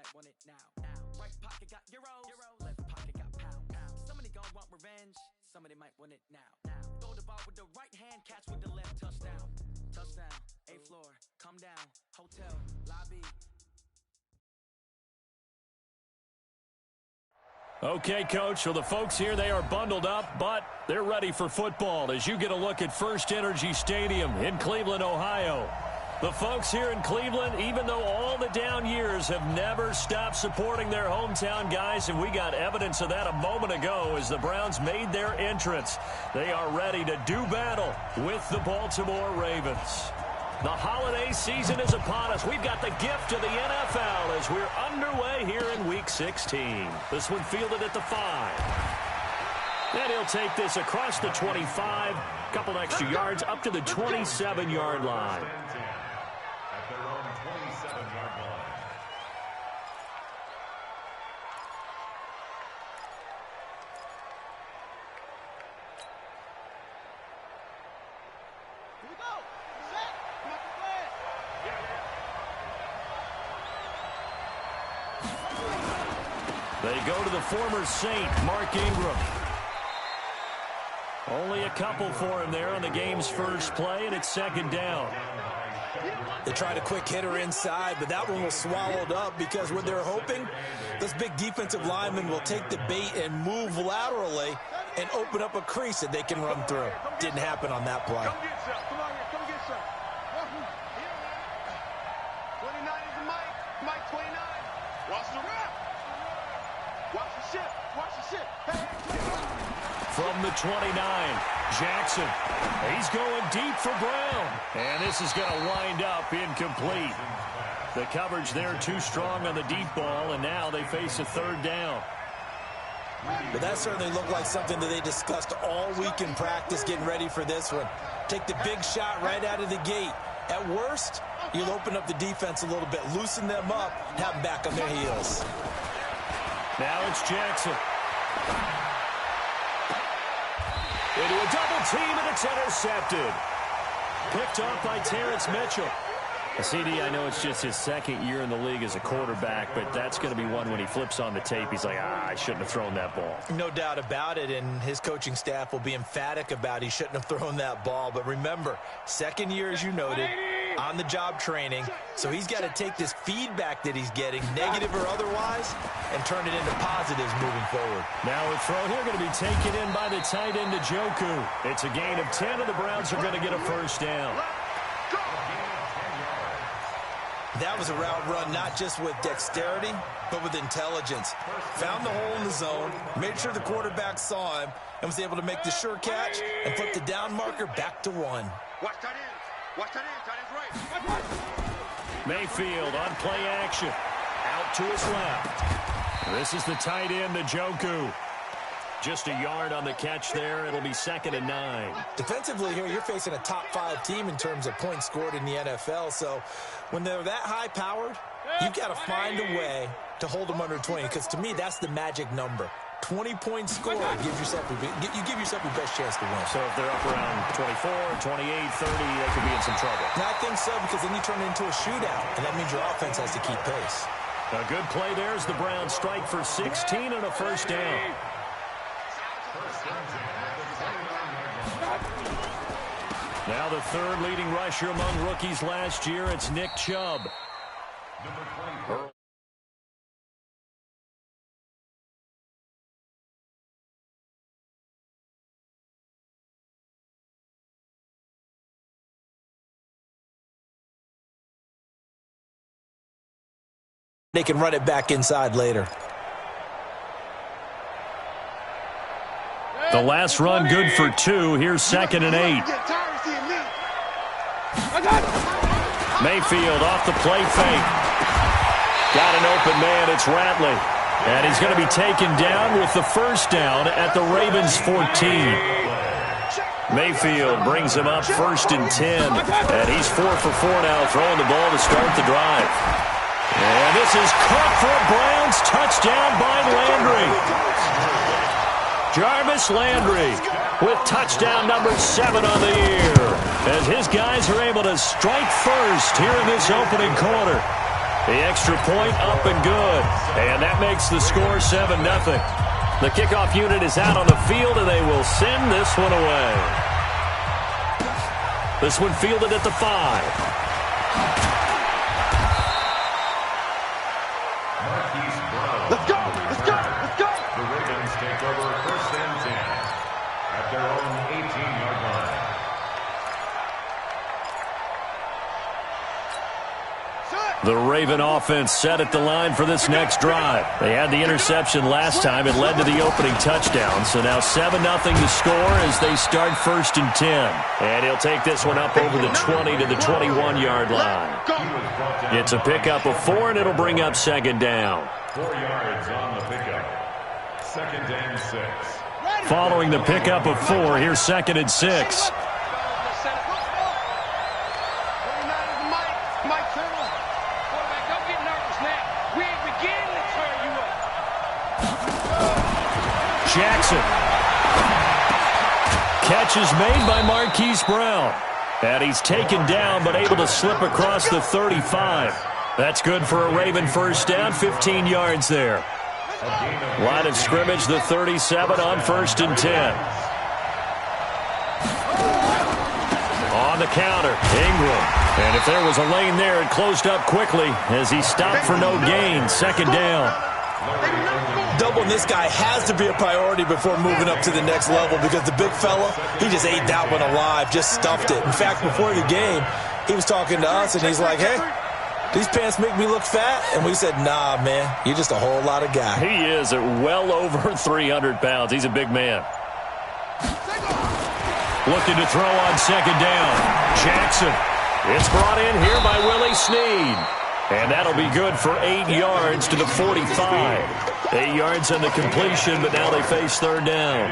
might want it now. Right pocket got euros, left pocket got pounds. Somebody gon' want revenge, somebody might want it now. Throw the ball with the right hand, catch with the left, touchdown. Touchdown, 8th floor, come down, hotel, lobby. Okay, Coach, so the folks here, they are bundled up, but they're ready for football as you get a look at First Energy Stadium in Cleveland, Ohio. The folks here in Cleveland, even though all the down years, have never stopped supporting their hometown guys, and we got evidence of that a moment ago as the Browns made their entrance. They are ready to do battle with the Baltimore Ravens. The holiday season is upon us. We've got the gift of the NFL as we're underway here in Week 16. This one fielded at the 5. And he'll take this across the 25, couple extra yards up to the 27-yard line. At their own 27-yard line. Here we go. Set. Come on, play. They go to the former Saint, Mark Ingram. Only a couple for him there on the game's first play, and it's second down. They tried a quick hitter inside, but that one was swallowed up because what they're hoping, this big defensive lineman will take the bait and move laterally and open up a crease that they can run through. Didn't happen on that play. Come get some. Come on here. Come get some. 29 is the mic. Mike 29. Watch the rep. Watch the ship. Watch the ship. From the 29, Jackson. He's going deep for Brown. And this is going to wind up incomplete. The coverage there too strong on the deep ball, and now they face a third down. But that certainly looked like something that they discussed all week in practice getting ready for this one. Take the big shot right out of the gate. At worst, you'll open up the defense a little bit, loosen them up, and have them back on their heels. Now it's Jackson. Into a double team, and it's intercepted. Picked off by Terrence Mitchell. CD, I know it's just his second year in the league as a quarterback, but that's going to be one when he flips on the tape. He's like, I shouldn't have thrown that ball. No doubt about it, and his coaching staff will be emphatic about he shouldn't have thrown that ball. But remember, second year, as you noted, on-the-job training, so he's got to take this feedback that he's getting, negative or otherwise, and turn it into positives moving forward. Now a throw here going to be taken in by the tight end, Njoku. It's a gain of 10, and the Browns are going to get a first down. That was a route run not just with dexterity, but with intelligence. Found the hole in the zone, made sure the quarterback saw him, and was able to make the sure catch and flip the down marker back to 1. Watch tight end. Watch tight end. Tight end's right. Mayfield on play action. Out to his left. This is the tight end, Njoku. Just a yard on the catch there. It'll be 2nd and 9. Defensively here, you're facing a top-5 team in terms of points scored in the NFL. So when they're that high-powered, you've got to find a way to hold them under 20. Because to me, that's the magic number. 20 points scored, you give yourself your best chance to win. So if they're up around 24, 28, 30, they could be in some trouble. And I think so, because then you turn it into a shootout, and that means your offense has to keep pace. A good play there as the Browns strike for 16 and a first down. Now the third leading rusher among rookies last year, it's Nick Chubb. They can run it back inside later. The last run good for 2. Here's 2nd and 8. Mayfield off the play fake. Got an open man. It's Ratley. And he's going to be taken down with the first down at the Ravens 14. Mayfield brings him up 1st and 10. And he's 4 for 4 now, throwing the ball to start the drive. And this is caught for a Browns touchdown by Landry. Jarvis Landry with touchdown number 7 on the year as his guys are able to strike first here in this opening quarter. The extra point up and good. And that makes the score 7-0. The kickoff unit is out on the field, and they will send this one away. This one fielded at the 5. Let's go! Let's go! Let's go! The Ravens take over 1st and 10 at their own 18-yard line. The Raven offense set at the line for this next drive. They had the interception last time. It led to the opening touchdown. So now 7-0 to score as they start 1st and 10. And he'll take this one up over the 20 to the 21-yard line. It's a pickup of 4, and it'll bring up 2nd down. 4 yards on the pickup. 2nd and 6. Following the pickup of 4, here's 2nd and 6. Jackson. Catch is made by Marquise Brown. And he's taken down but able to slip across the 35. That's good for a Raven 1st down, 15 yards there. Line of scrimmage, the 37 on 1st and 10. On the counter, Ingram. And if there was a lane there, it closed up quickly as he stopped for no gain. 2nd down. Doubling this guy has to be a priority before moving up to the next level because the big fella, he just ate that one alive, just stuffed it. In fact, before the game, he was talking to us, and he's like, hey, these pants make me look fat? And we said, nah, man, you're just a whole lot of guy. He is at well over 300 pounds. He's a big man. Looking to throw on 2nd down. Jackson. It's brought in here by Willie Snead. And that'll be good for 8 yards to the 45. 8 yards on the completion, but now they face 3rd down.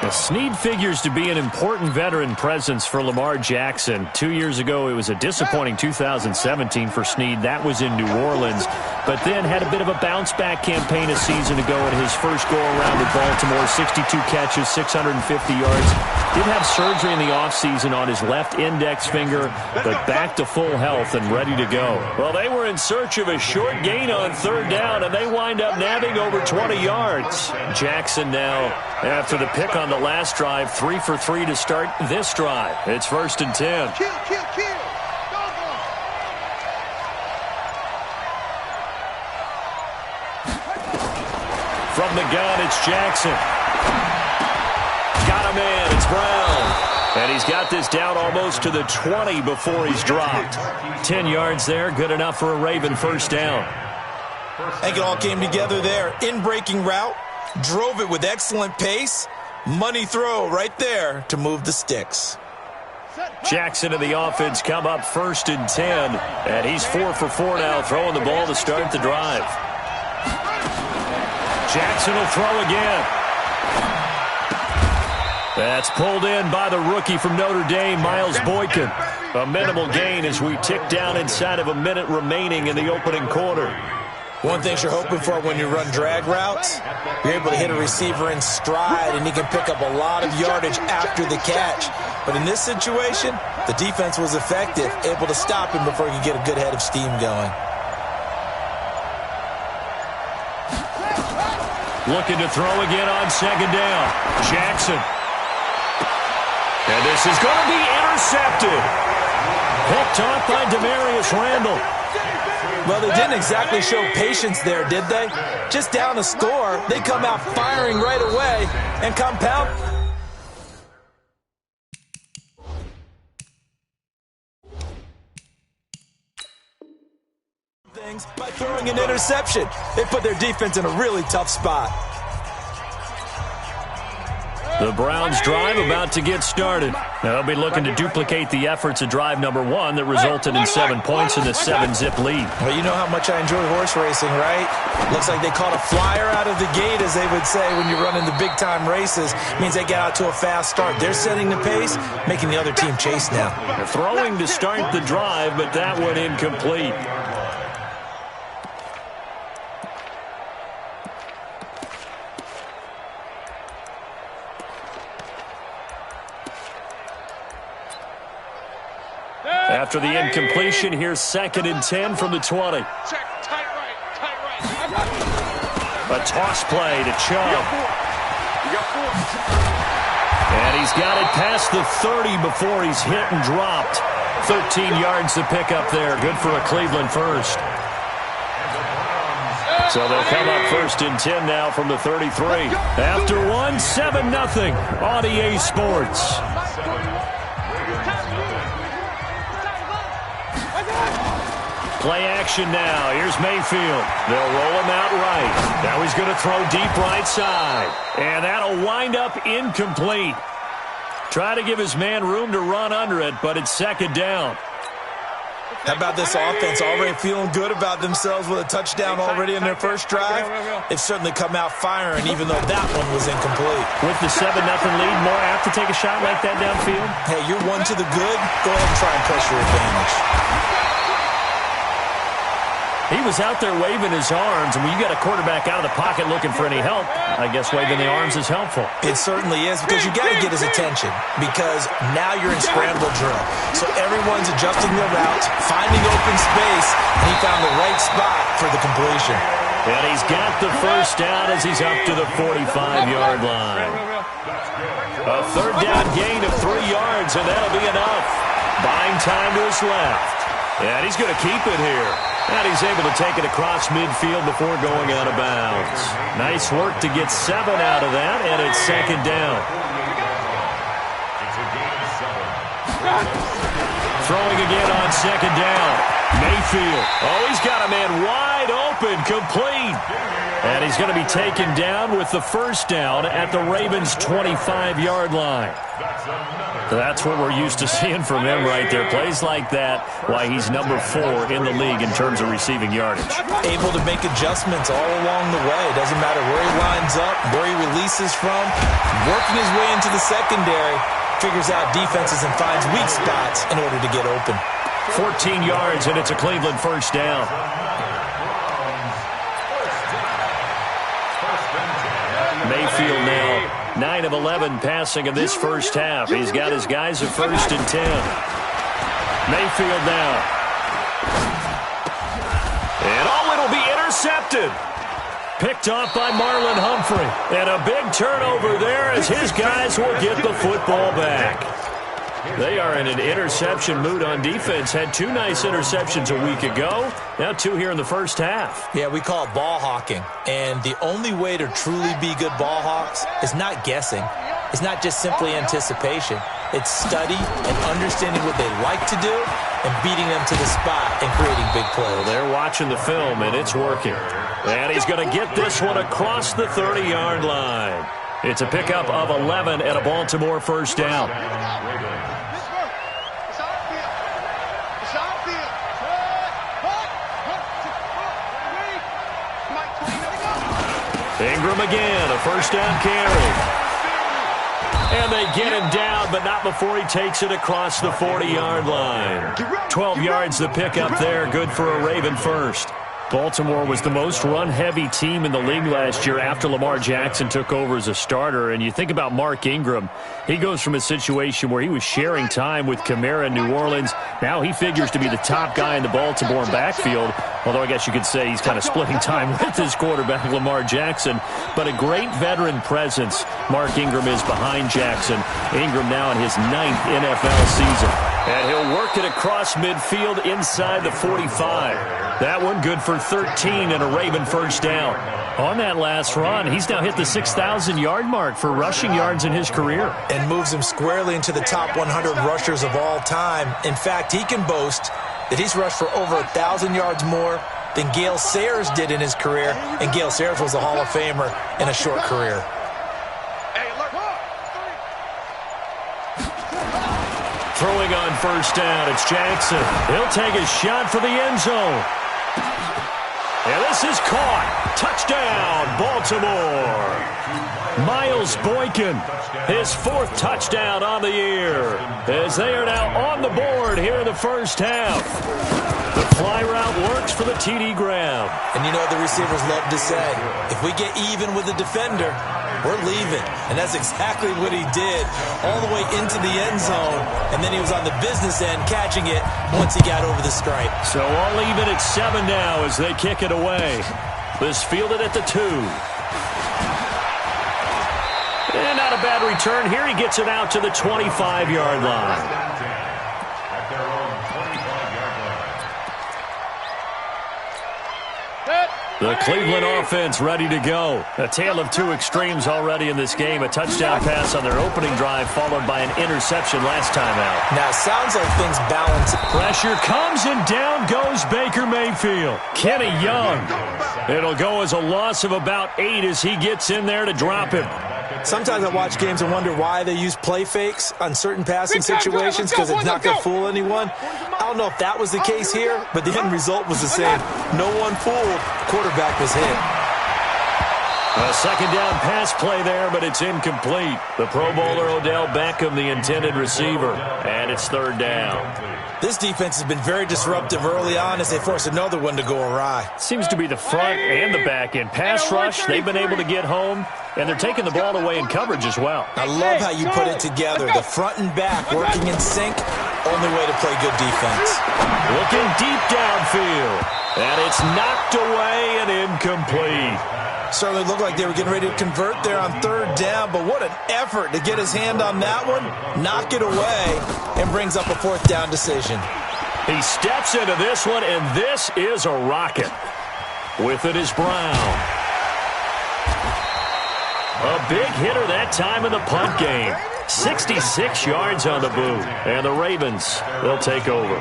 Now, Snead figures to be an important veteran presence for Lamar Jackson. 2 years ago, it was a disappointing 2017 for Snead. That was in New Orleans, but then had a bit of a bounce-back campaign a season ago in his first go-around with Baltimore. 62 catches, 650 yards. Did have surgery in the offseason on his left index finger, but back to full health and ready to go. Well, they were in search of a short gain on 3rd down, and they wind up nabbing over 20 yards. Jackson now, after the pick on the last drive, 3 for 3 to start this drive. It's 1st and 10. Kill, kill, kill. From the gun, it's Jackson. Got a man, it's Brown. And he's got this down almost to the 20 before he's dropped. 10 yards there, good enough for a Raven 1st down. I think it all came together there. In-breaking route, drove it with excellent pace. Money throw right there to move the sticks. Jackson and the offense come up 1st and 10. And he's 4 for 4 now, throwing the ball to start the drive. Jackson will throw again. That's pulled in by the rookie from Notre Dame, Miles Boykin. A minimal gain as we tick down inside of a minute remaining in the opening quarter. One thing you're hoping for when you run drag routes, you're able to hit a receiver in stride, and he can pick up a lot of yardage after the catch. But in this situation, the defense was effective, able to stop him before he could get a good head of steam going. Looking to throw again on 2nd down. Jackson. And this is going to be intercepted. Picked off by Demarius Randall. Well, they didn't exactly show patience there, did they? Just down a score, they come out firing right away and compound. Things by throwing an interception. They put their defense in a really tough spot. The Browns drive about to get started. They'll be looking to duplicate the efforts of drive number 1 that resulted in 7 points in the 7-zip lead. Well, you know how much I enjoy horse racing, right? Looks like they caught a flyer out of the gate, as they would say when you're running the big-time races. Means they get out to a fast start. They're setting the pace, making the other team chase now. They're throwing to start the drive, but that one incomplete. After the incompletion, here's 2nd and 10 from the 20. Check, tight right. A toss play to Chubb. You got 4. And he's got it past the 30 before he's hit and dropped. 13 yards to pick up there. Good for a Cleveland first. So they'll come up 1st and 10 now from the 33. After 7-0 on EA Sports. Play action now. Here's Mayfield. They'll roll him out right. Now he's going to throw deep right side. And that'll wind up incomplete. Try to give his man room to run under it, but it's 2nd down. How about this offense already feeling good about themselves with a touchdown already in their first drive? They've certainly come out firing, even though that one was incomplete. With the 7-0 lead, more apt to take a shot like that downfield? Hey, you're 1 to the good. Go ahead and try and press your advantage. He was out there waving his arms, and when you got a quarterback out of the pocket looking for any help, I guess waving the arms is helpful. It certainly is, because you got to get his attention, because now you're in scramble drill. So everyone's adjusting their routes, finding open space, and he found the right spot for the completion. And he's got the first down as he's up to the 45-yard line. A 3rd down gain of 3 yards, and that'll be enough. Buying time to his left. And he's going to keep it here. And he's able to take it across midfield before going out of bounds. Nice work to get 7 out of that, and it's 2nd down. Throwing again on 2nd down. Mayfield. Oh, he's got a man wide open, complete. And he's going to be taken down with the first down at the Ravens' 25-yard line. That's what we're used to seeing from him right there. Plays like that, why he's number 4 in the league in terms of receiving yardage. Able to make adjustments all along the way. Doesn't matter where he lines up, where he releases from. Working his way into the secondary. Figures out defenses and finds weak spots in order to get open. 14 yards, and it's a Cleveland first down. Mayfield now 9 of 11 passing in this first half. He's got his guys at 1st and 10. Mayfield now. And it'll be intercepted. Picked off by Marlon Humphrey. And a big turnover there as his guys will get the football back. They are in an interception mood on defense. Had 2 nice interceptions a week ago. Now 2 here in the first half. Yeah, we call it ball hawking. And the only way to truly be good ball hawks is not guessing. It's not just simply anticipation. It's study and understanding what they like to do and beating them to the spot and creating big plays. Well, they're watching the film, and it's working. And he's going to get this one across the 30-yard line. It's a pickup of 11 and a Baltimore first down. Ingram again, a first down carry. And they get him down, but not before he takes it across the 40-yard line. 12 yards to pick up there, good for a Raven first. Baltimore was the most run-heavy team in the league last year after Lamar Jackson took over as a starter. And you think about Mark Ingram, he goes from a situation where he was sharing time with Kamara in New Orleans. Now he figures to be the top guy in the Baltimore backfield, although I guess you could say he's kind of splitting time with his quarterback, Lamar Jackson. But a great veteran presence Mark Ingram is behind Jackson. Ingram now in his 9th NFL season. And he'll work it across midfield inside the 45. That one good for 13 and a Raven first down. On that last run, he's now hit the 6,000-yard mark for rushing yards in his career. And moves him squarely into the top 100 rushers of all time. In fact, he can boast that he's rushed for over 1,000 yards more than Gale Sayers did in his career. And Gale Sayers was a Hall of Famer in a short career. Throwing on first down, it's Jackson. He'll take a shot for the end zone. And this is caught. Touchdown, Baltimore. Miles Boykin, his 4th touchdown on the year, as they are now on the board here in the first half. The fly route works for the TD grab. And you know what the receivers love to say? If we get even with the defender, we're leaving. And that's exactly what he did all the way into the end zone. And then he was on the business end catching it once he got over the stripe. So all even at 7 now as they kick it away. This fielded at the 2. And not a bad return here. He gets it out to the 25-yard line. The Cleveland offense ready to go. A tale of two extremes already in this game. A touchdown pass on their opening drive followed by an interception last time out. Now, it sounds like things balance. Pressure comes and down goes Baker Mayfield. Kenny Young. It'll go as a loss of about 8 as he gets in there to drop him. Sometimes I watch games and wonder why they use play fakes on certain passing situations because it's not going to fool anyone. I don't know if that was the case here, but the end result was the same. No one fooled. Quarterback was hit. A second down pass play there, but it's incomplete. The Pro Bowler Odell Beckham, the intended receiver, and it's third down. This defense has been very disruptive early on as they force another one to go awry. Seems to be the front and the back end. Pass rush, they've been able to get home, and they're taking the ball away in coverage as well. I love how you put it together. The front and back working in sync, only way to play good defense. Looking deep downfield, and it's knocked away and incomplete. Certainly looked like they were getting ready to convert there on third down, but what an effort to get his hand on that one, knock it away, and brings up a fourth down decision. He steps into this one, and this is a rocket. With it is Brown. A big hitter that time in the punt game. 66 yards on the boot, and the Ravens, they'll take over.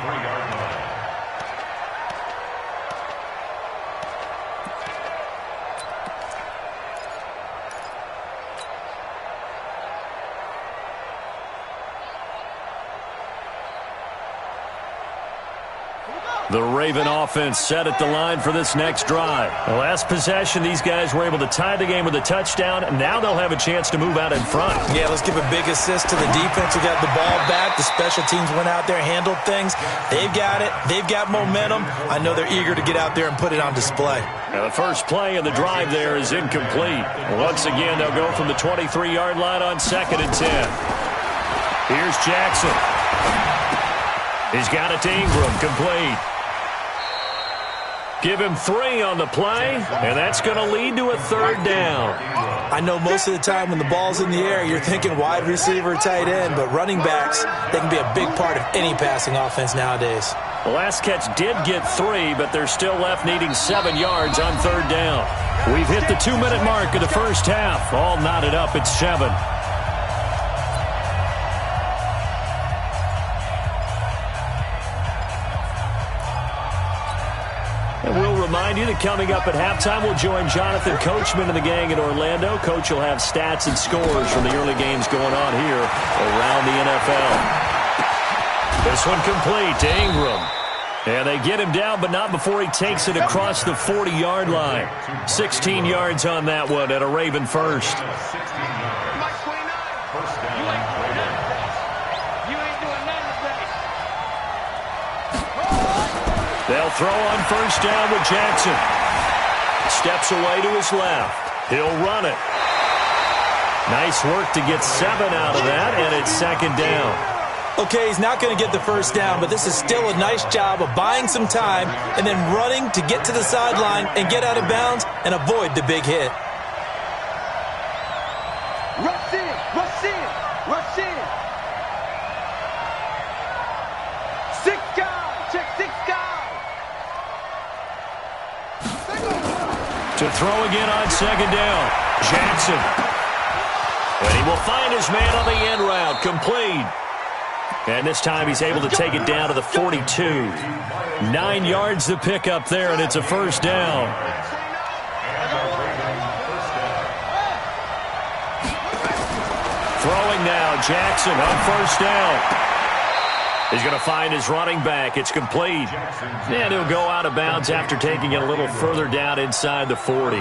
The Raven offense set at the line for this next drive. The last possession, these guys were able to tie the game with a touchdown. Now they'll have a chance to move out in front. Yeah, let's give a big assist to the defense who got the ball back. The special teams went out there, handled things. They've got it. They've got momentum. I know they're eager to get out there and put it on display. Now the first play of the drive there is incomplete. Once again, they'll go from the 23-yard line on 2nd and 10. Here's Jackson. He's got it to Ingram, complete. Give him 3 on the play, and that's going to lead to a third down. I know most of the time when the ball's in the air, you're thinking wide receiver, tight end, but running backs, they can be a big part of any passing offense nowadays. The last catch did get 3, but they're still left needing 7 yards on third down. We've hit the 2-minute mark of the first half. All knotted up at 7. And we'll remind you that coming up at halftime, we'll join Jonathan Coachman and the gang in Orlando. Coach will have stats and scores from the early games going on here around the NFL. This one complete to Ingram. And they get him down, but not before he takes it across the 40-yard line. 16 yards on that one at a Raven first. They'll throw on first down with Jackson. Steps away to his left. He'll run it. Nice work to get 7 out of that, and it's 2nd down. Okay, he's not going to get the first down, but this is still a nice job of buying some time and then running to get to the sideline and get out of bounds and avoid the big hit. Rush in, rush in, rush in. 6 guys, check 6 guys. To throw again on 2nd down. Jackson. And he will find his man on the end route. Complete. And this time he's able to take it down to the 42. 9 yards to pick up there, and it's a first down. Throwing now, Jackson on first down. He's going to find his running back. It's complete. And he'll go out of bounds after taking it a little further down inside the 40.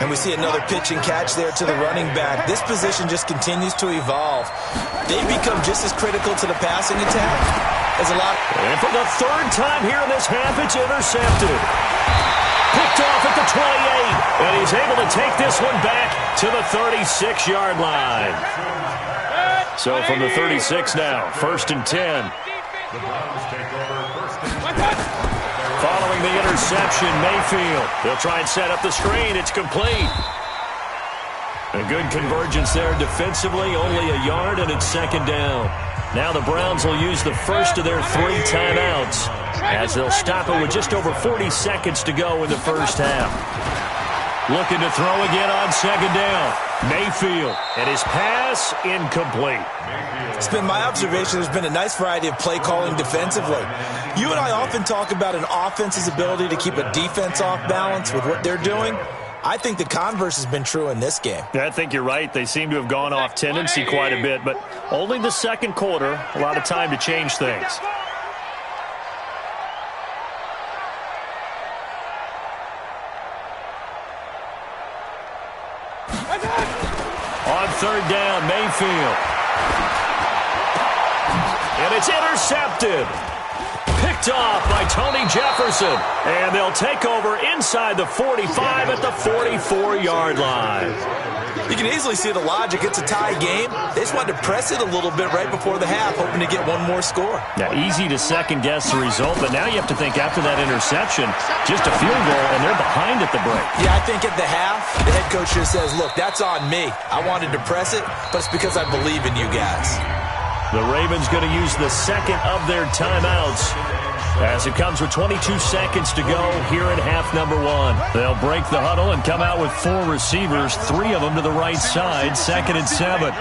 And we see another pitch and catch there to the running back. This position just continues to evolve. They become just as critical to the passing attack There's a lot. And for the third time here in this half, it's intercepted. Picked off at the 28, and he's able to take this one back to the 36-yard line. So from the 36 now, 1st and 10. The Browns take over 1st and 10. Following the interception, Mayfield. They'll try and set up the screen. It's complete. A good convergence there defensively, only a yard, and it's 2nd down. Now the Browns will use the first of their 3 timeouts as they'll stop it with just over 40 seconds to go in the first half. Looking to throw again on 2nd down. Mayfield, and his pass incomplete. It's been my observation there's been a nice variety of play calling defensively. You and I often talk about an offense's ability to keep a defense off balance with what they're doing. I think the converse has been true in this game. Yeah, I think you're right. They seem to have gone off tendency quite a bit, but only the second quarter, a lot of time to change things. On 3rd down, Mayfield. And it's intercepted. Picked off by Tony Jefferson. And they'll take over inside the 45 at the 44-yard line. You can easily see the logic. It's a tie game. They just wanted to press it a little bit right before the half, hoping to get one more score. Now, easy to second-guess the result, but now you have to think after that interception, just a field goal, and they're behind at the break. Yeah, I think at the half, the head coach just says, look, that's on me. I wanted to press it, but it's because I believe in you guys. The Ravens going to use the second of their timeouts as it comes with 22 seconds to go here in half number 1. They'll break the huddle and come out with 4 receivers, 3 of them to the right side, 2nd and 7.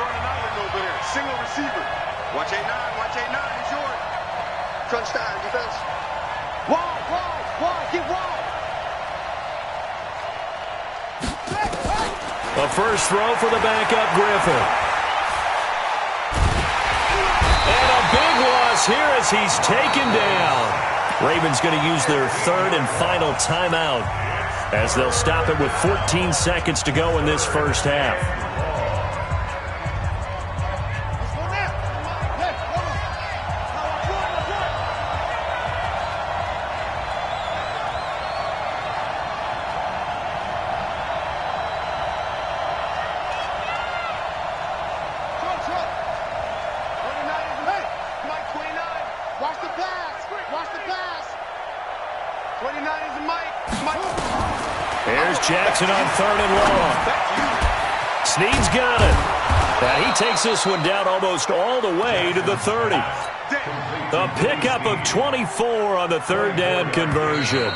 Single receiver. Watch 8-9, watch 8-9, it's yours. Crunch time, defense. Wall, keep wall. A first throw for the backup Griffin. And a big loss here as he's taken down. Ravens going to use their 3rd and final timeout as they'll stop it with 14 seconds to go in this first half. Here's Jackson on 3rd and long. Snead's got it. And he takes this one down almost all the way to the 30. The pickup of 24 on the 3rd down conversion.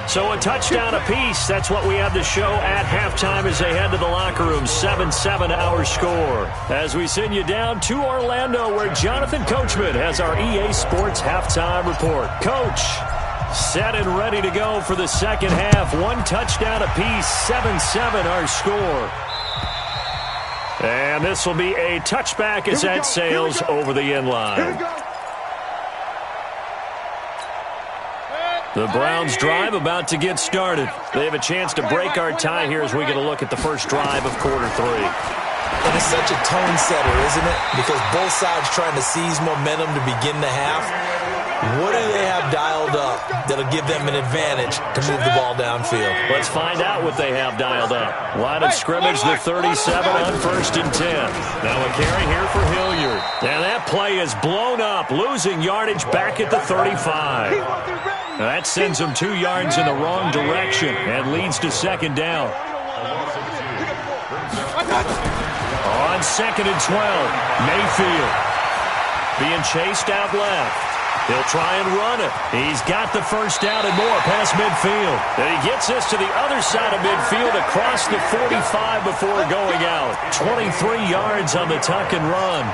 So a touchdown apiece. That's what we have to show at halftime as they head to the locker room. 7-7 our score. As we send you down to Orlando where Jonathan Coachman has our EA Sports halftime report. Coach, set and ready to go for the second half. 1 touchdown apiece. 7-7 our score. And this will be a touchback as that sails over the end line. The Browns drive about to get started. They have a chance to break our tie here as we get a look at the first drive of quarter 3. And it's such a tone setter, isn't it? Because both sides trying to seize momentum to begin the half. What do they have dialed up that'll give them an advantage to move the ball downfield? Let's find out what they have dialed up. Line of scrimmage, the 37 on 1st and 10. Now a carry here for Hilliard. And that play is blown up, losing yardage back at the 35. Now that sends them 2 yards in the wrong direction and leads to 2nd down. On 2nd and 12, Mayfield being chased out left. He'll try and run it. He's got the first down and more past midfield. And he gets this to the other side of midfield across the 45 before going out. 23 yards on the tuck and run.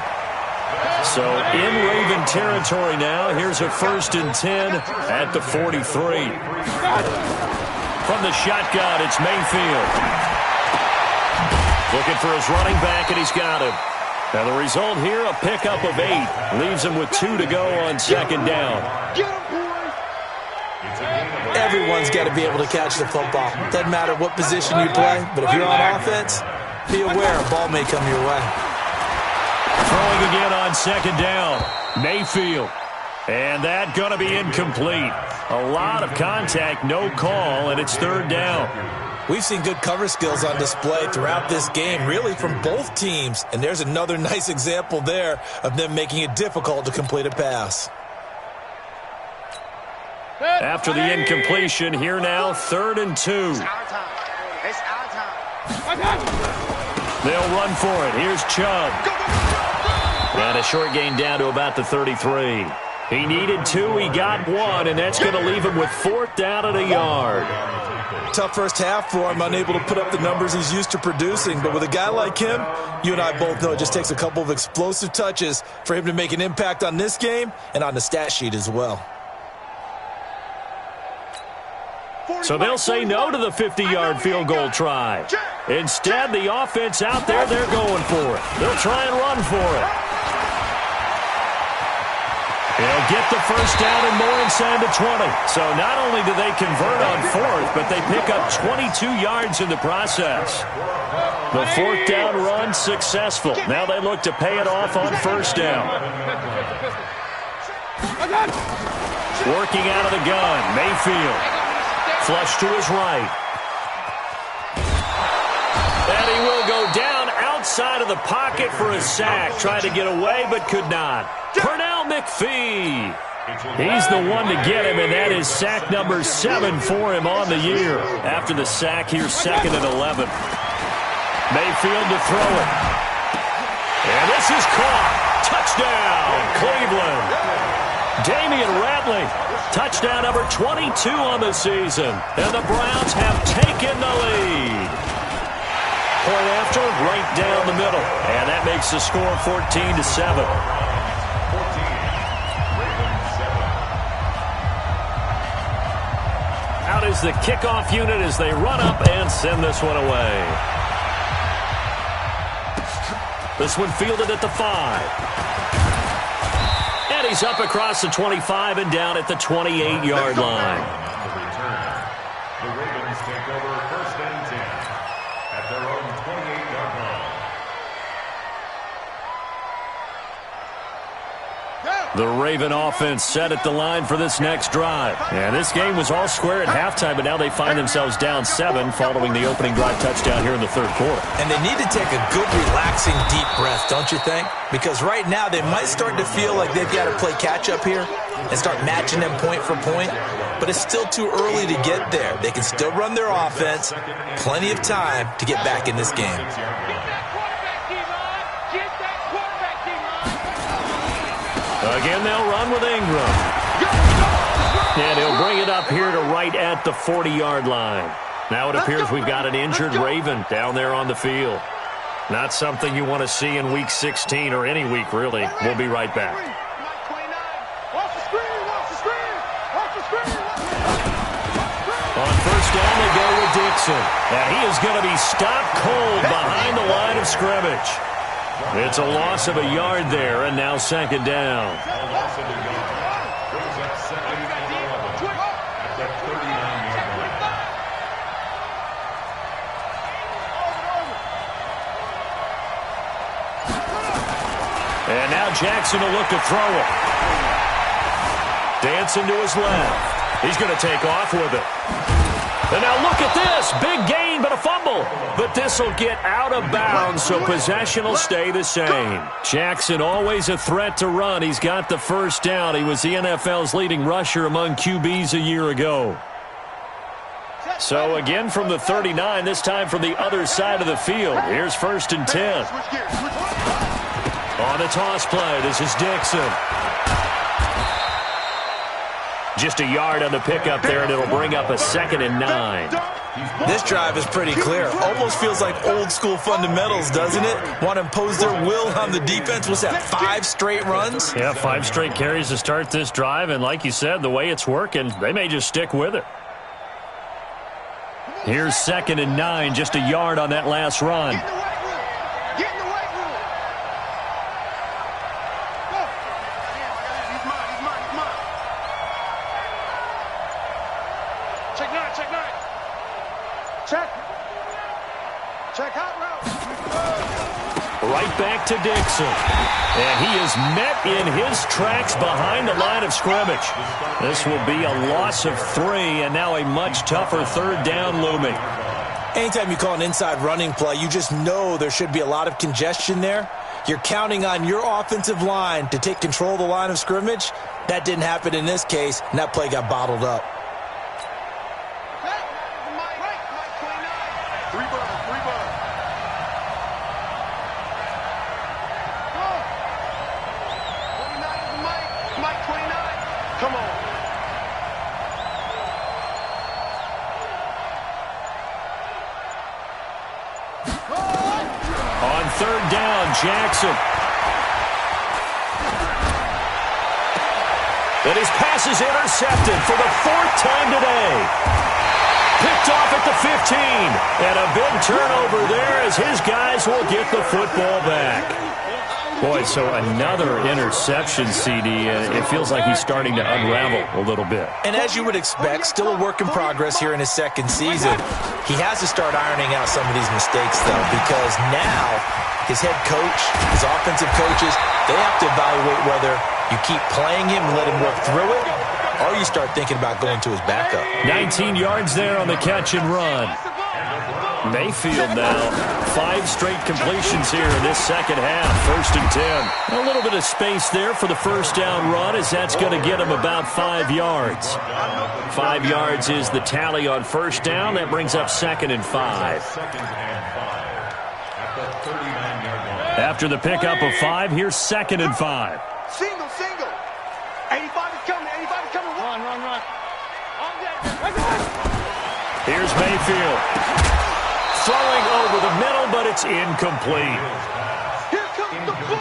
So in Raven territory now. Here's a 1st and 10 at the 43. From the shotgun, it's Mayfield. Looking for his running back, and he's got him. And the result here, a pickup of 8. Leaves him with 2 to go on 2nd down. Everyone's got to be able to catch the football. Doesn't matter what position you play, but if you're on offense, be aware a ball may come your way. Throwing again on 2nd down. Mayfield. And that going to be incomplete. A lot of contact, no call, and it's third down. We've seen good cover skills on display throughout this game, really from both teams. And there's another nice example there of them making it difficult to complete a pass. After the incompletion, here now, 3rd and 2. It's our time. They'll run for it. Here's Chubb. And a short gain down to about the 33. He needed 2, he got 1, and that's going to leave him with 4th down and a yard. Tough first half for him, unable to put up the numbers he's used to producing. But with a guy like him, you and I both know it just takes a couple of explosive touches for him to make an impact on this game and on the stat sheet as well. So they'll say no to the 50-yard field goal try. Instead, the offense out there, they're going for it. They'll try and run for it. They'll get the first down and more inside the 20. So not only do they convert on 4th, but they pick up 22 yards in the process. The 4th down run successful. Now they look to pay it off on 1st down. Working out of the gun, Mayfield. Flush to his right. And he will go down outside of the pocket for a sack. Tried to get away, but could not. Pernell McPhee. He's the one to get him, and that is sack number 7 for him on the year. After the sack, here's 2nd and 11. Mayfield to throw it. And this is caught. Touchdown, Cleveland. Damian Ratley. Touchdown number 22 on the season. And the Browns have taken the lead. Point after, right down the middle. And that makes the score 14-7. Out is the kickoff unit as they run up and send this one away. This one fielded at the 5. And he's up across the 25 and down at the 28-yard line. The Ravens take over 1st and 10 at their own 28-yard line. The Raven offense set at the line for this next drive. And this game was all square at halftime, but now they find themselves down 7 following the opening drive touchdown here in the 3rd quarter. And they need to take a good, relaxing, deep breath, don't you think? Because right now they might start to feel like they've got to play catch-up here and start matching them point for point. But it's still too early to get there. They can still run their offense. Plenty of time to get back in this game. Again, they'll run with Ingram. And he'll bring it up here to right at the 40-yard line. Now it appears we've got an injured Raven down there on the field. Not something you want to see in Week 16 or any week, really. We'll be right back. On 1st down, they go with Dixon. And he is going to be stopped cold behind the line of scrimmage. It's a loss of a yard there, and now 2nd down. A loss of a yard. Brings up 2nd and 11 at the 39-yard line. And now Jackson will look to throw it. Dancing to his left. He's going to take off with it. And now look at this. Big gain, but a fumble. But this will get out of bounds, so possession will stay the same. Jackson always a threat to run. He's got the 1st down. He was the NFL's leading rusher among QBs a year ago. So again from the 39, this time from the other side of the field. Here's 1st and 10. On a toss play, this is Dixon. Just a yard on the pickup there, and it'll bring up a 2nd and 9. This drive is pretty clear. Almost feels like old-school fundamentals, doesn't it? Want to impose their will on the defense. What's that, 5 straight runs? Yeah, 5 straight carries to start this drive, and like you said, the way it's working, they may just stick with it. Here's 2nd and 9, just a yard on that last run. Right back to Dixon. And he is met in his tracks behind the line of scrimmage. This will be a loss of 3, and now a much tougher third down looming. Anytime you call an inside running play, you just know there should be a lot of congestion there. You're counting on your offensive line to take control of the line of scrimmage. That didn't happen in this case, and that play got bottled up. Third down, Jackson. And his pass is intercepted for the 4th time today. Picked off at the 15. And a big turnover there as his guys will get the football back. Boy, so another interception, CD. It feels like he's starting to unravel a little bit. And as you would expect, still a work in progress here in his second season. He has to start ironing out some of these mistakes, though, because now his head coach, his offensive coaches, they have to evaluate whether you keep playing him and let him work through it, or you start thinking about going to his backup. 19 yards there on the catch and run. Mayfield now, 5 straight completions here in this second half, 1st and 10. A little bit of space there for the first down run, as that's going to get him about 5 yards. 5 yards is the tally on first down. That brings up 2nd and 5. After the pickup of 5, here's 2nd and 5. Single. 85 is coming. 85 is coming. Run. Here's Mayfield. Throwing over the middle, but it's incomplete. Here comes the ball.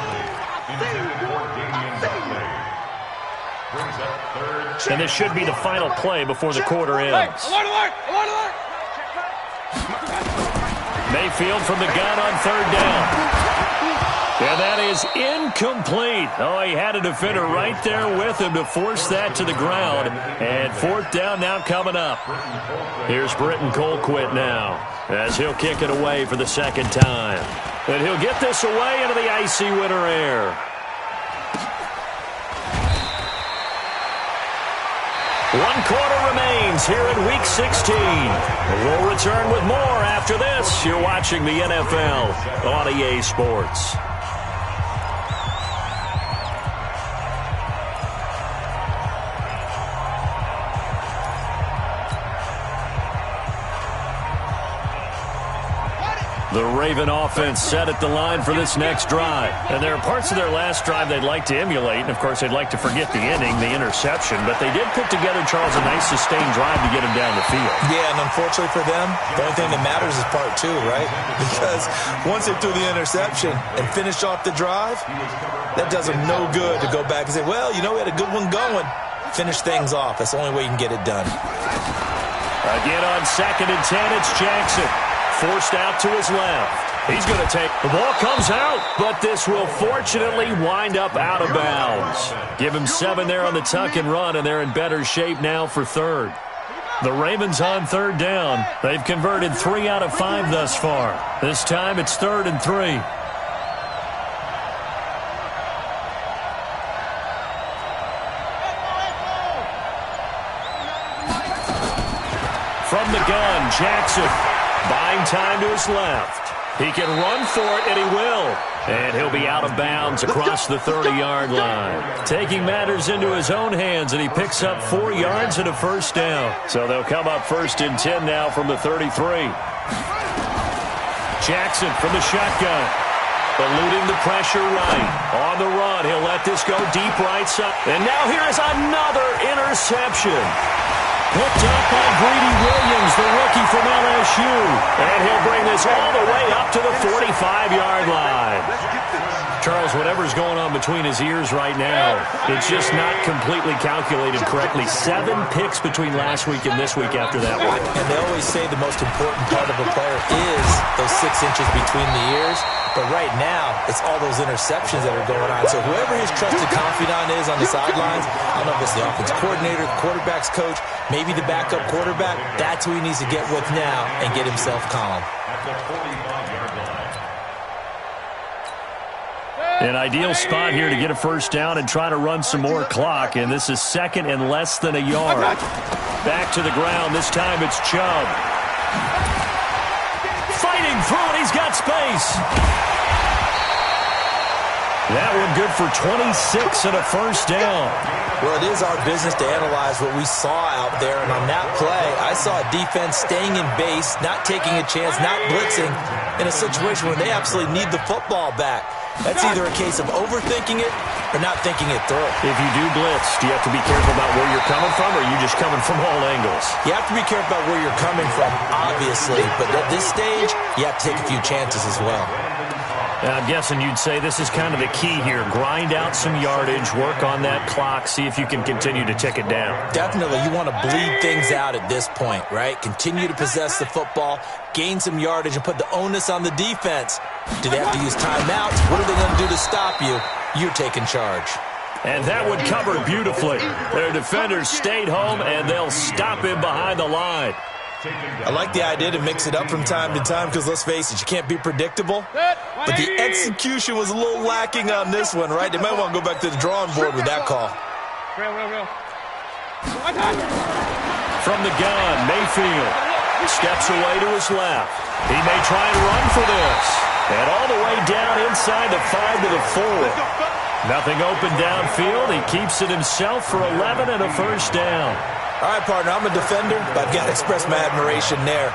And this should be the final play before the quarter ends. Alert. Mayfield from the gun on 3rd down. And that is incomplete. Oh, he had a defender right there with him to force that to the ground. And 4th down now coming up. Here's Britton Colquitt now, as he'll kick it away for the 2nd time. And he'll get this away into the icy winter air. One quarter remains here in Week 16. We'll return with more after this. You're watching the NFL on EA Sports. The Raven offense set at the line for this next drive. And there are parts of their last drive they'd like to emulate. And, of course, they'd like to forget the inning, the interception. But they did put together, Charles, a nice sustained drive to get him down the field. Yeah, and unfortunately for them, the only thing that matters is part 2, right? Because once they threw the interception and finished off the drive, that does them no good to go back and say, well, you know, we had a good one going. Finish things off. That's the only way you can get it done. Again on 2nd and 10, it's Jackson. Forced out to his left. He's going to take. The ball comes out, but this will fortunately wind up out of bounds. Give him 7 there on the tuck and run, and they're in better shape now for 3rd. The Ravens on 3rd down. They've converted 3 out of 5 thus far. This time it's 3rd and 3. From the gun, Jackson. Buying time to his left. He can run for it, and he will. And he'll be out of bounds across the 30-yard line. Taking matters into his own hands, and he picks up 4 yards and a first down. So they'll come up 1st and 10 now from the 33. Jackson from the shotgun. Eluding the pressure right. On the run, he'll let this go deep right side. And now here is another interception. Picked up by Greedy Williams, the rookie from LSU. And he'll bring this all the way up to the 45-yard line. Charles, whatever's going on between his ears right now, it's just not completely calculated correctly. 7 picks between last week and this week after that one. And they always say the most important part of a player is those 6 inches between the ears. But right now, it's all those interceptions that are going on. So whoever his trusted confidant is on the sidelines, I don't know if it's the offense coordinator, the quarterback's coach, maybe the backup quarterback, that's who he needs to get with now and get himself calm. At the 45-yard line. An ideal spot here to get a first down and try to run some more clock, and this is second and less than a yard. Back to the ground. This time it's Chubb. Fighting through it. He's got space. That one good for 26 and a first down. Well, it is our business to analyze what we saw out there, and on that play, I saw a defense staying in base, not taking a chance, not blitzing, in a situation where they absolutely need the football back. That's either a case of overthinking it or not thinking it through. If you do blitz, do you have to be careful about where you're coming from, or are you just coming from all angles? You have to be careful about where you're coming from, obviously, but at this stage, you have to take a few chances as well. I'm guessing you'd say this is kind of the key here. Grind out some yardage, work on that clock, see if you can continue to tick it down. Definitely. You want to bleed things out at this point, right? Continue to possess the football, gain some yardage, and put the onus on the defense. Do they have to use timeouts? What are they going to do to stop you? You're taking charge. And that one covered beautifully. Their defenders stayed home, and they'll stop him behind the line. I like the idea to mix it up from time to time because, let's face it, you can't be predictable. But the execution was a little lacking on this one, right? They might want to go back to the drawing board with that call. From the gun, Mayfield steps away to his left. He may try and run for this. And all the way down inside the 5 to the 4. Nothing open downfield. He keeps it himself for 11 and a first down. All right, partner, I'm a defender, but I've got to express my admiration there.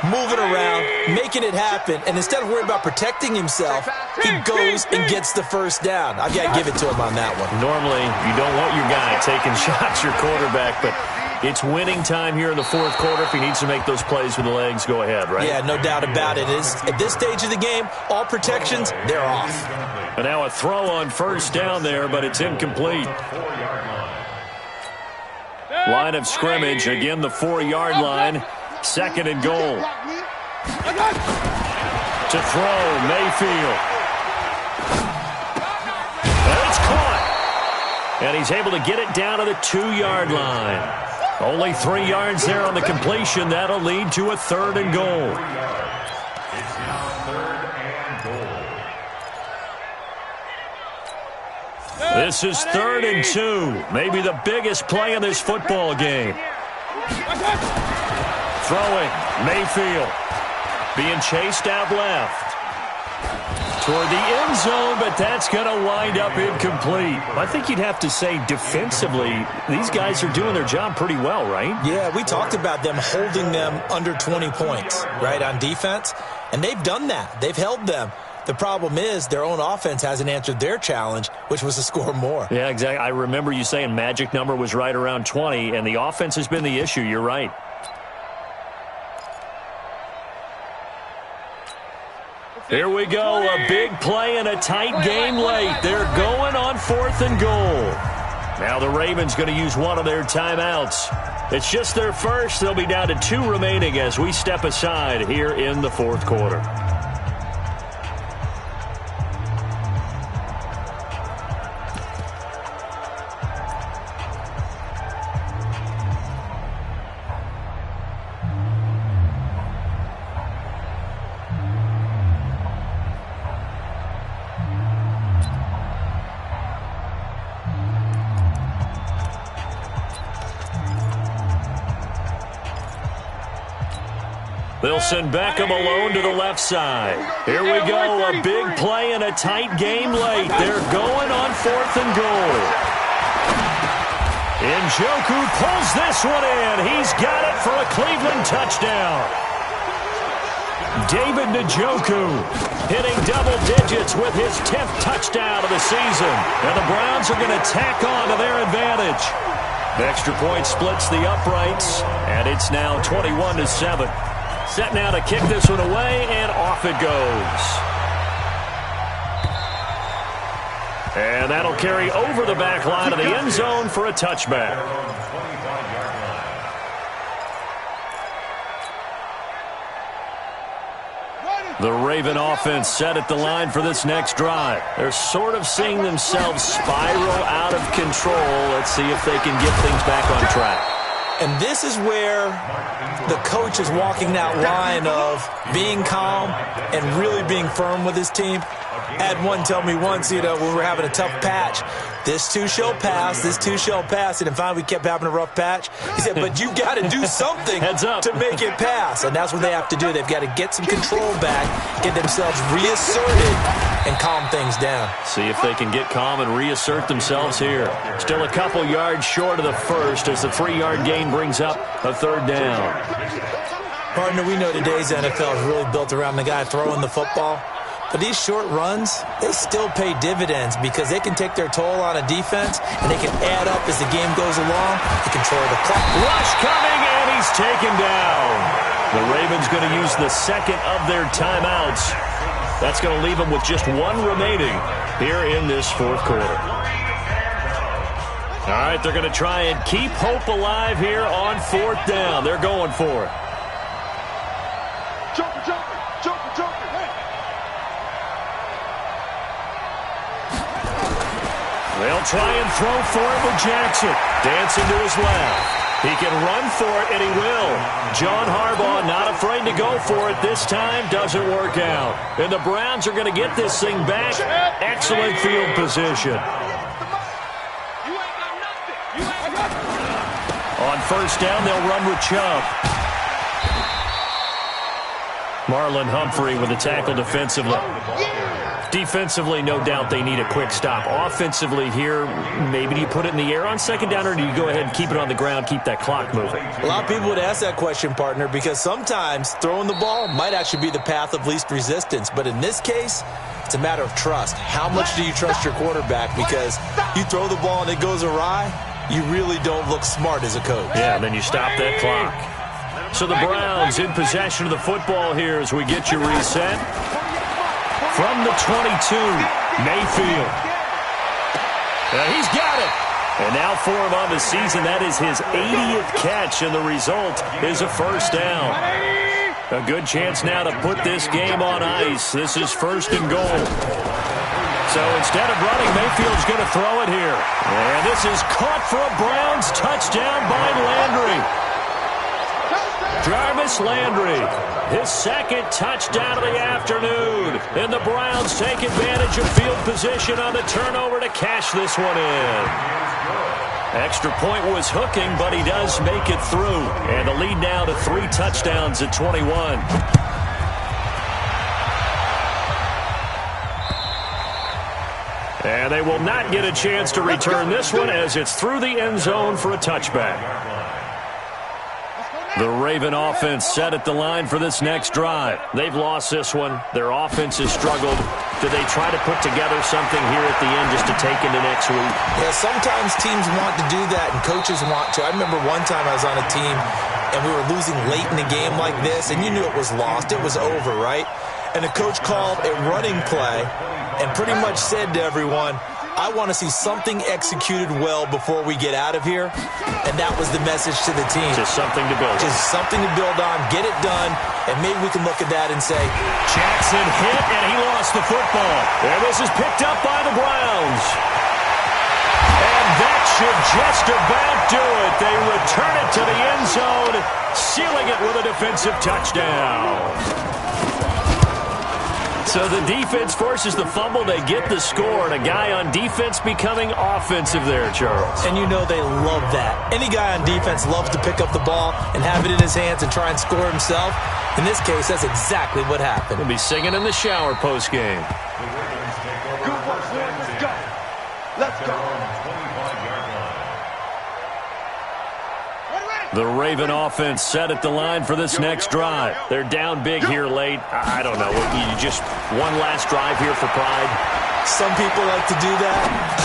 Moving around, making it happen, and instead of worrying about protecting himself, he goes and gets the first down. I've got to give it to him on that one. Normally, you don't want your guy taking shots, your quarterback, but it's winning time here in the fourth quarter. If he needs to make those plays with the legs, go ahead, right? Yeah, no doubt about it. At this stage of the game, all protections, they're off. And now a throw on first down there, but it's incomplete. Line of scrimmage, again the 4-yard line. Second and goal. To throw, Mayfield. And it's caught. And he's able to get it down to the 2-yard line. Only 3 yards there on the completion. That'll lead to a 3rd and goal. It's now 3rd and goal. This is 3rd and 2. Maybe the biggest play in this football game. Throwing, Mayfield. Being chased out left. Toward the end zone, but that's going to wind up incomplete. I think you'd have to say defensively, these guys are doing their job pretty well, right? Yeah, we talked about them holding them under 20 points, right, on defense. And they've done that. They've held them. The problem is their own offense hasn't answered their challenge, which was to score more. Yeah, exactly. I remember you saying magic number was right around 20, and the offense has been the issue. You're right. Here we go, a big play and a tight game late. They're going on 4th and goal. Now the Ravens going to use one of their timeouts. It's just their first. They'll be down to 2 remaining as we step aside here in the fourth quarter. They'll send Beckham alone to the left side. Here we go, a big play and a tight game late. They're going on 4th and goal. Njoku pulls this one in. He's got it for a Cleveland touchdown. David Njoku hitting double digits with his 10th touchdown of the season. And the Browns are going to tack on to their advantage. The extra point splits the uprights, and it's now 21-7. Set now to kick this one away, and off it goes. And that'll carry over the back line of the end zone for a touchback. The Raven offense set at the line for this next drive. They're sort of seeing themselves spiral out of control. Let's see if they can get things back on track. And this is where the coach is walking that line of being calm and really being firm with his team. I had one tell me once, when we were having a tough patch, this too shall pass, this too shall pass. And finally, we kept having a rough patch. He said, but you got to do something to make it pass. And that's what they have to do. They've got to get some control back, get themselves reasserted, and calm things down. See if they can get calm and reassert themselves here. Still a couple yards short of the first as the 3-yard gain brings up a third down. Partner, we know today's NFL is really built around the guy throwing the football. But these short runs, they still pay dividends because they can take their toll on a defense, and they can add up as the game goes along to control the clock. Rush coming, and he's taken down. The Ravens going to use the second of their timeouts. That's going to leave them with just one remaining here in this fourth quarter. All right, they're going to try and keep hope alive here on fourth down. They're going for it. Joker, Joker, Joker, Joker. They'll try and throw for it with Jackson. Dancing to his left. He can run for it, and he will. John Harbaugh not afraid to go for it this time. Doesn't work out. And the Browns are going to get this thing back. Excellent field position. On first down, they'll run with Chubb. Marlon Humphrey with a tackle defensively. Defensively, no doubt they need a quick stop. Offensively here, maybe do you put it in the air on second down, or do you go ahead and keep it on the ground, keep that clock moving? A lot of people would ask that question, partner, because sometimes throwing the ball might actually be the path of least resistance. But in this case, it's a matter of trust. How much do you trust your quarterback? Because you throw the ball and it goes awry, you really don't look smart as a coach. Yeah, and then you stop that clock. So the Browns in possession of the football here as we get you reset. From the 22, Mayfield. He's got it. And now for him on the season, that is his 80th catch, and the result is a first down. A good chance now to put this game on ice. This is first and goal. So instead of running, Mayfield's going to throw it here. And this is caught for a Browns touchdown by Landry. Jarvis Landry, his second touchdown of the afternoon. And the Browns take advantage of field position on the turnover to cash this one in. Extra point was hooking, but he does make it through. And the lead now to 3 touchdowns at 21. And they will not get a chance to return this one as it's through the end zone for a touchback. The Raven offense set at the line for this next drive. They've lost this one. Their offense has struggled. Do they try to put together something here at the end just to take into next week? Yeah, sometimes teams want to do that and coaches want to. I remember one time I was on a team and we were losing late in the game like this, and you knew it was lost. It was over, right? And the coach called a running play and pretty much said to everyone, I want to see something executed well before we get out of here. And that was the message to the team. Just something to build on. Just something to build on, get it done, and maybe we can look at that and say, Jackson hit, and he lost the football. And this is picked up by the Browns. And that should just about do it. They return it to the end zone, sealing it with a defensive touchdown. So the defense forces the fumble. They get the score, and a guy on defense becoming offensive there, Charles. And you know they love that. Any guy on defense loves to pick up the ball and have it in his hands and try and score himself. In this case, that's exactly what happened. He'll be singing in the shower post-game. Good work, boys. Let's go. Let's go. The Raven offense set at the line for this next drive. They're down big here late. I don't know. You just one last drive here for pride? Some people like to do that.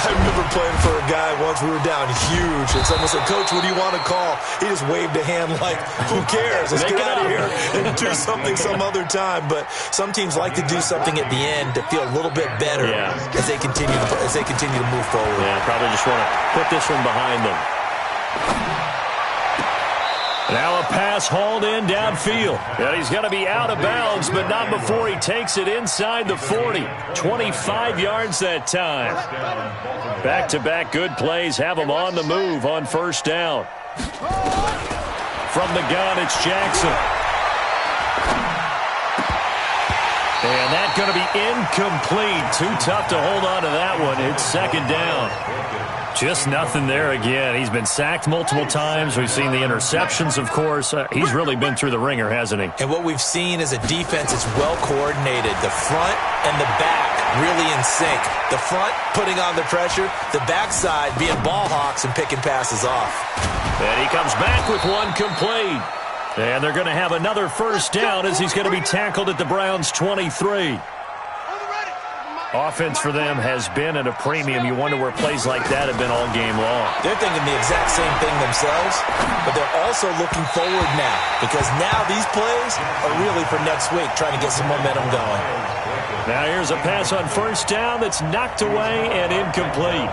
I remember playing for a guy once. We were down huge. And someone said, Coach, what do you want to call? He just waved a hand like, who cares? Let's get out of here and do something some other time. But some teams like to do something at the end to feel a little bit better as they continue to move forward. Yeah, probably just want to put this one behind them. Now a pass hauled in downfield. And he's going to be out of bounds, but not before he takes it inside the 40. 25 yards that time. Back-to-back good plays have him on the move on first down. From the gun, it's Jackson. And that's going to be incomplete. Too tough to hold on to that one. It's second down. Just nothing there again. He's been sacked multiple times. We've seen the interceptions, of course. He's really been through the ringer, hasn't he? And what we've seen is a defense that's well coordinated. The front and the back really in sync. The front putting on the pressure. The backside being ball hawks and picking passes off. And he comes back with one complete. And they're going to have another first down as he's going to be tackled at the Browns' 23. Offense for them has been at a premium. You wonder where plays like that have been all game long. They're thinking the exact same thing themselves, but they're also looking forward now because now these plays are really for next week, trying to get some momentum going. Now here's a pass on first down that's knocked away and incomplete.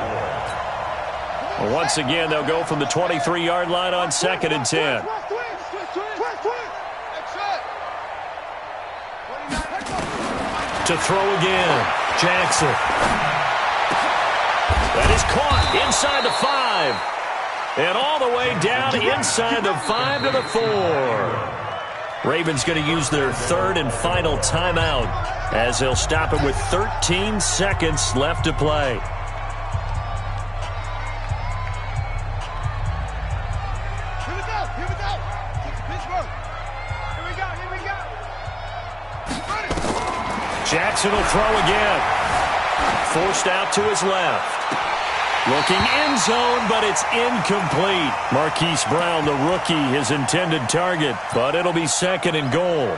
Well, once again, they'll go from the 23-yard line on 2nd and 10. To throw again, Jackson. That is caught inside the 5. And all the way down inside the 5 to the 4. Ravens going to use their third and final timeout as they'll stop it with 13 seconds left to play. Here we go. Jackson will throw again. Forced out to his left. Looking end zone, but it's incomplete. Marquise Brown, the rookie, his intended target, but it'll be 2nd and goal.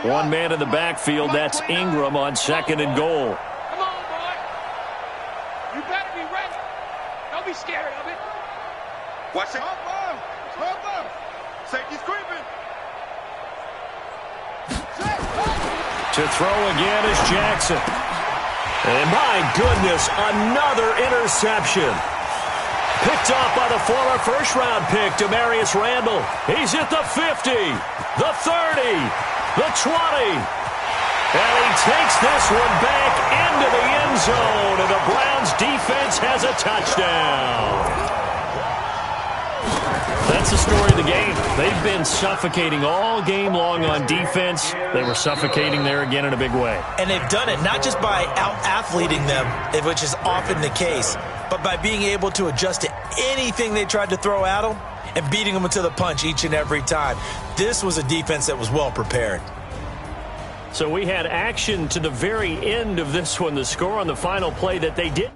One man in the backfield, that's Ingram on 2nd and goal. Come on, boy. You better be ready. Don't be scared of it. Watch it. Safety's creeping. To throw again is Jackson. And my goodness, another interception. Picked off by the former first-round pick, Demarius Randall. He's at the 50, the 30, the 20. And he takes this one back into the end zone, and the Browns defense has a touchdown. That's the story of the game. They've been suffocating all game long on defense. They were suffocating there again in a big way. And they've done it not just by out-athleting them, which is often the case, but by being able to adjust to anything they tried to throw at them and beating them to the punch each and every time. This was a defense that was well prepared. So we had action to the very end of this one. The score on the final play that they did.